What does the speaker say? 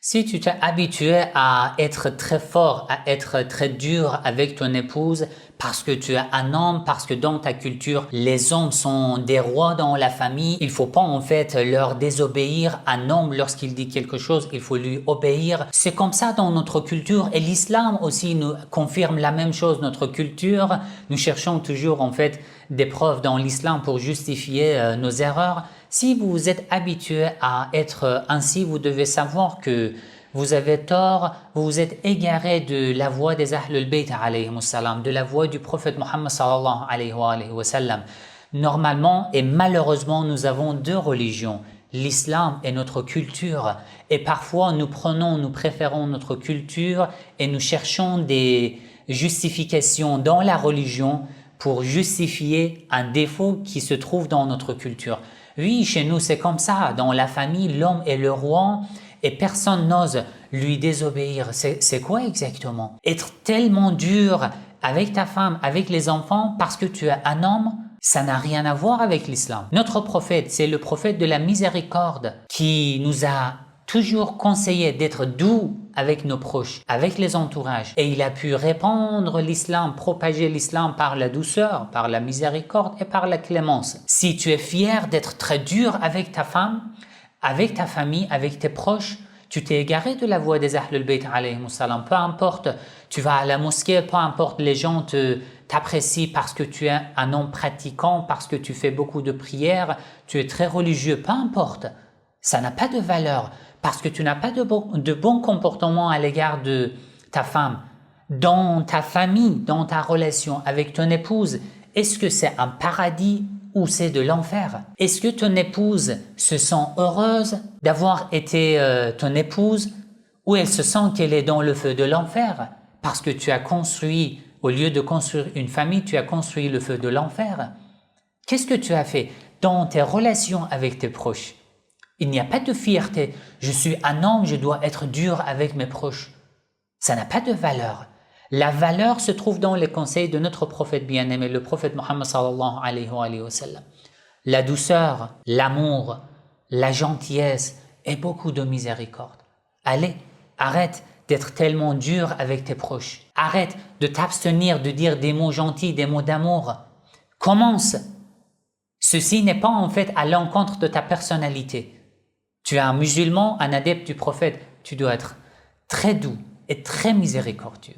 Si tu t'es habitué à être très fort, à être très dur avec ton épouse parce que tu es un homme, parce que dans ta culture, les hommes sont des rois dans la famille, il faut pas en fait leur désobéir. Un homme, lorsqu'il dit quelque chose, il faut lui obéir. C'est comme ça dans notre culture et l'islam aussi nous confirme la même chose. Notre culture, nous cherchons toujours en fait des preuves dans l'islam pour justifier nos erreurs. Si vous vous êtes habitué à être ainsi, vous devez savoir que vous avez tort, vous vous êtes égaré de la voie des Ahlul Bayt alayhimus salam, de la voie du prophète Muhammad sallallahu alayhi wa sallam. Normalement et malheureusement, nous avons deux religions, l'islam et notre culture. Et parfois, nous préférons notre culture et nous cherchons des justifications dans la religion pour justifier un défaut qui se trouve dans notre culture. Oui, chez nous, c'est comme ça. Dans la famille, l'homme est le roi et personne n'ose lui désobéir. C'est quoi exactement? Être tellement dur avec ta femme, avec les enfants, parce que tu es un homme, ça n'a rien à voir avec l'islam. Notre prophète, c'est le prophète de la miséricorde qui nous a toujours conseillé d'être doux avec nos proches, avec les entourages. Et il a pu répandre l'islam, propager l'islam par la douceur, par la miséricorde et par la clémence. Si tu es fier d'être très dur avec ta femme, avec ta famille, avec tes proches, tu t'es égaré de la voie des Ahlul Bayt alayhimus salam. Peu importe, tu vas à la mosquée, peu importe, les gens t'apprécient parce que tu es un homme pratiquant, parce que tu fais beaucoup de prières, tu es très religieux, peu importe. Ça n'a pas de valeur parce que tu n'as pas de bon comportement à l'égard de ta femme. Dans ta famille, dans ta relation avec ton épouse, est-ce que c'est un paradis ou c'est de l'enfer? Est-ce que ton épouse se sent heureuse d'avoir été ton épouse ou elle se sent qu'elle est dans le feu de l'enfer parce que tu as construit, au lieu de construire une famille, tu as construit le feu de l'enfer? Qu'est-ce que tu as fait dans tes relations avec tes proches? Il n'y a pas de fierté. Je suis un homme, je dois être dur avec mes proches. Ça n'a pas de valeur. La valeur se trouve dans les conseils de notre prophète bien-aimé, le prophète Muhammad sallallahu alayhi wa sallam. La douceur, l'amour, la gentillesse et beaucoup de miséricorde. Allez, arrête d'être tellement dur avec tes proches. Arrête de t'abstenir de dire des mots gentils, des mots d'amour. Commence. Ceci n'est pas en fait à l'encontre de ta personnalité. Tu es un musulman, un adepte du prophète, tu dois être très doux et très miséricordieux.